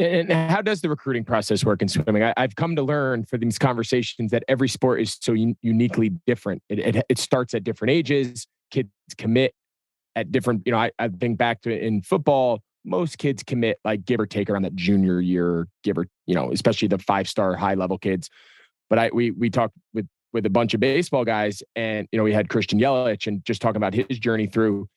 And how does the recruiting process work in swimming? I've come to learn for these conversations that every sport is so uniquely different. It starts at different ages. Kids commit at different, I think back to in football, most kids commit like give or take around that junior year, especially the 5-star high level kids. But we talked with a bunch of baseball guys, and we had Christian Yelich, and just talking about his journey through,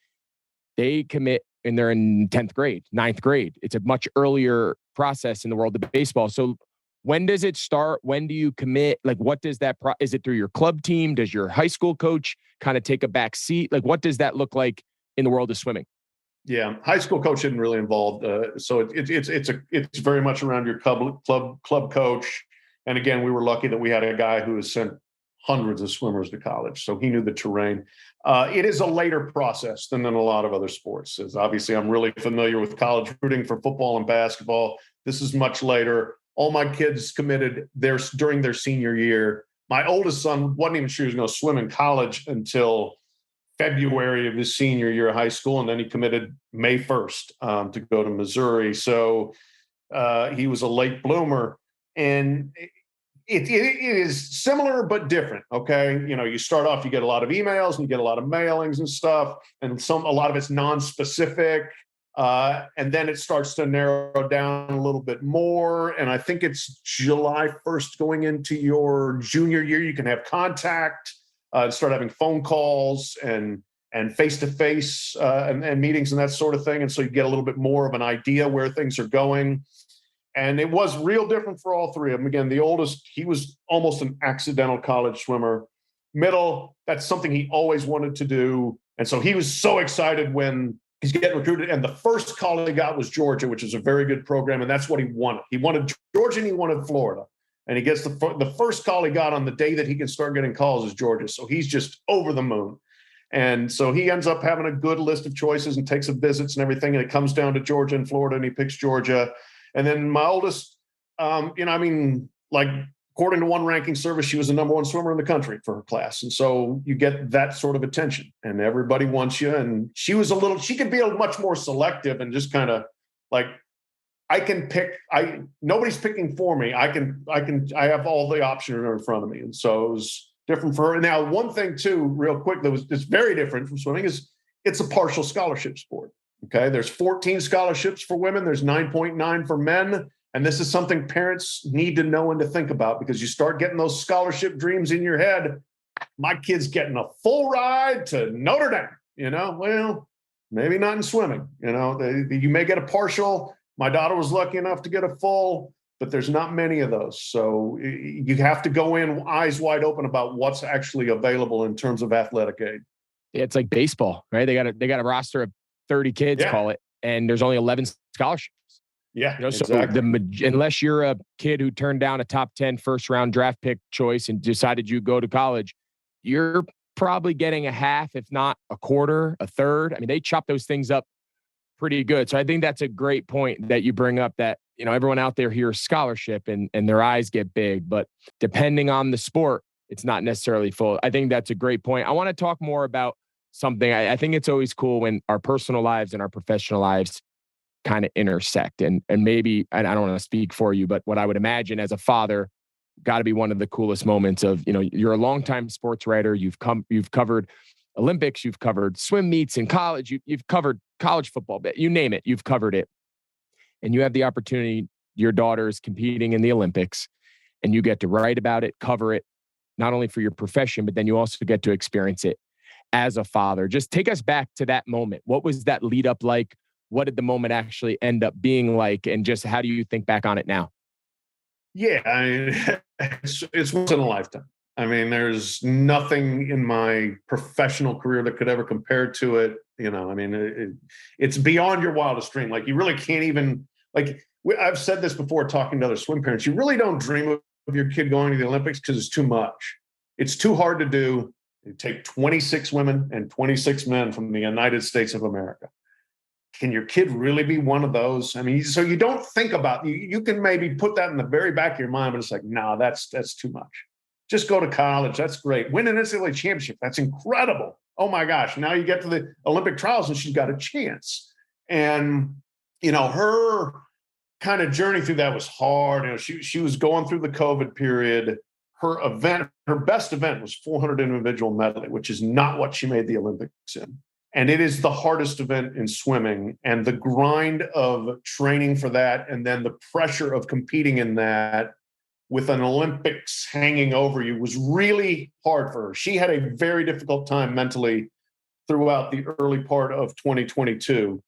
they commit and they're in 10th grade, 9th grade. It's a much earlier process in the world of baseball. So when does it start? When do you commit? Like, what does that, is it through your club team? Does your high school coach kind of take a back seat? Like, what does that look like in the world of swimming? Yeah, high school coach isn't really involved. So it's very much around your club coach. And again, we were lucky that we had a guy who has sent hundreds of swimmers to college, so he knew the terrain. It is a later process than in a lot of other sports. As obviously, I'm really familiar with college recruiting for football and basketball. This is much later. All my kids committed during their senior year. My oldest son wasn't even sure he was going to swim in college until February of his senior year of high school, and then he committed May 1st to go to Missouri. So he was a late bloomer, and it is similar but different. Okay, you start off, you get a lot of emails and you get a lot of mailings and stuff, and a lot of it's non-specific, and then it starts to narrow down a little bit more. And I think it's July 1st going into your junior year, you can have contact, start having phone calls and face-to-face and meetings and that sort of thing. And so you get a little bit more of an idea where things are going. And it was real different for all three of them. Again, the oldest, he was almost an accidental college swimmer. Middle, that's something he always wanted to do. And so he was so excited when he's getting recruited. And the first call he got was Georgia, which is a very good program. And that's what he wanted. He wanted Georgia and he wanted Florida. And he gets the first call he got on the day that he can start getting calls is Georgia. So he's just over the moon. And so he ends up having a good list of choices and takes some visits and everything. And it comes down to Georgia and Florida, and he picks Georgia. And then my oldest, according to one ranking service, she was the number one swimmer in the country for her class. And so you get that sort of attention, and everybody wants you. And she could be much more selective and just kind of like, I can pick, nobody's picking for me. I have all the options in front of me. And so it was different for her. Now, one thing too, real quick, that's very different from swimming is it's a partial scholarship sport. Okay, there's 14 scholarships for women. There's 9.9 for men. And this is something parents need to know and to think about, because you start getting those scholarship dreams in your head. My kid's getting a full ride to Notre Dame, well, maybe not in swimming. You may get a partial. My daughter was lucky enough to get a full, but there's not many of those. So you have to go in eyes wide open about what's actually available in terms of athletic aid. Yeah, it's like baseball, right? They got a roster of 30 kids, call it, and there's only 11 scholarships. Yeah, so exactly. Unless you're a kid who turned down a top 10 first round draft pick choice and decided you go to college, you're probably getting a half, if not a quarter, a third. I mean, they chop those things up pretty good. So I think that's a great point that you bring up, that, everyone out there hears scholarship and their eyes get big, but depending on the sport, it's not necessarily full. I think that's a great point. I want to talk more about something. I think it's always cool when our personal lives and our professional lives kind of intersect. And maybe, I don't want to speak for you, but what I would imagine as a father, got to be one of the coolest moments of, you're a longtime sports writer. You've covered Olympics, you've covered swim meets in college, you've covered college football, you name it, you've covered it. And you have the opportunity, your daughter's competing in the Olympics, and you get to write about it, cover it, not only for your profession, but then you also get to experience it as a father. Just take us back to that moment. What was that lead up like? What did the moment actually end up being like? And just how do you think back on it now? Yeah, I mean, it's once in a lifetime. I mean, there's nothing in my professional career that could ever compare to it. It's beyond your wildest dream. Like, you really can't even, I've said this before talking to other swim parents, you really don't dream of your kid going to the Olympics because it's too much. It's too hard to do. You take 26 women and 26 men from the United States of America. Can your kid really be one of those? I mean, so you don't think about, you can maybe put that in the very back of your mind, but it's like, no, that's too much. Just go to college. That's great. Win an NCAA championship. That's incredible. Oh my gosh. Now you get to the Olympic trials and she's got a chance. And, her kind of journey through that was hard. You know, she was going through the COVID period. Her best event was 400 individual medley, which is not what she made the Olympics in. And it is the hardest event in swimming, and the grind of training for that, and then the pressure of competing in that with an Olympics hanging over you was really hard for her. She had a very difficult time mentally throughout the early part of 2022.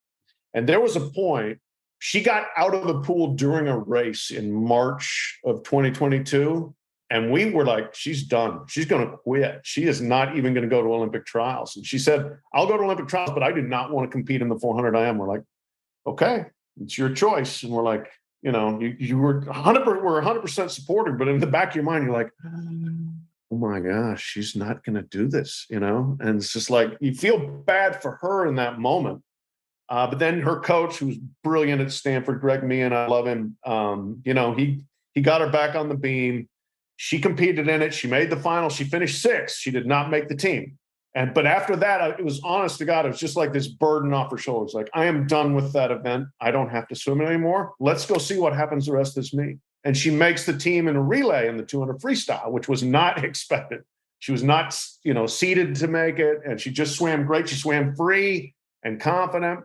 And there was a point, she got out of the pool during a race in March of 2022. And we were like, she's done. She's going to quit. She is not even going to go to Olympic trials. And she said, I'll go to Olympic trials, but I do not want to compete in the 400 IM. We're like, okay, it's your choice. And we're like, you know, you were 100% supportive, but in the back of your mind, you're like, oh my gosh, she's not going to do this, you know? And it's just like, you feel bad for her in that moment. But then her coach, who's brilliant at Stanford, Greg Meehan, I love him. You know, he got her back on the beam. She competed in it. She made the final. She finished sixth. She did not make the team. But after that, it was, honest to God, it was just like this burden off her shoulders. Like, I am done with that event. I don't have to swim anymore. Let's go see what happens the rest of this meet. And she makes the team in a relay in the 200 freestyle, which was not expected. She was not, you know, seeded to make it. And she just swam great. She swam free and confident.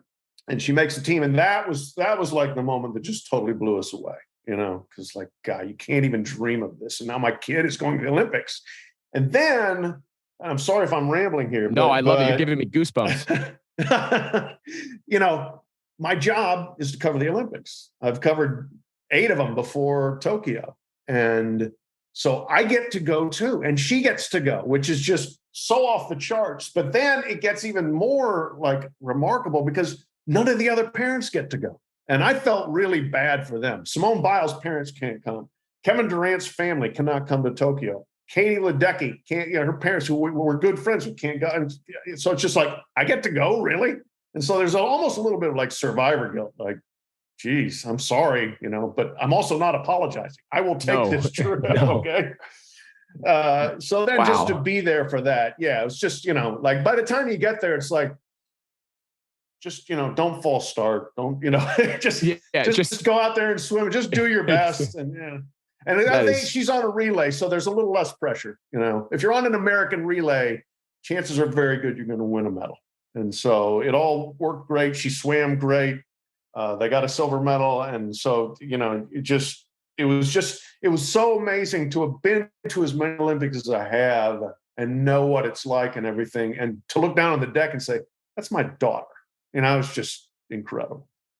And she makes the team. And that was like the moment that just totally blew us away, you know, because like, God, you can't even dream of this. And now my kid is going to the Olympics. And then, I'm sorry if I'm rambling here. No, I love it. You're giving me goosebumps. You know, my job is to cover the Olympics. I've covered 8 of them before Tokyo. And so I get to go too. And she gets to go, which is just so off the charts. But then it gets even more like remarkable because none of the other parents get to go. And I felt really bad for them. Simone Biles' parents can't come. Kevin Durant's family cannot come to Tokyo. Katie Ledecky can't, you know, her parents who were good friends who can't go. And so it's just like, I get to go, really? And so there's almost a little bit of like survivor guilt, like, geez, I'm sorry, you know, but I'm also not apologizing. I will take this trip, okay? So then just to be there for that, yeah, it was just, you know, like by the time you get there, it's like, just, you know, don't false start. Don't, you know, just go out there and swim. Just do your best. And, yeah. And I think she's on a relay, so there's a little less pressure. You know, if you're on an American relay, chances are very good you're going to win a medal. And so it all worked great. She swam great. They got a silver medal. And so, you know, it was so amazing to have been to as many Olympics as I have and know what it's like and everything. And to look down on the deck and say, that's my daughter. You know, it was just incredible.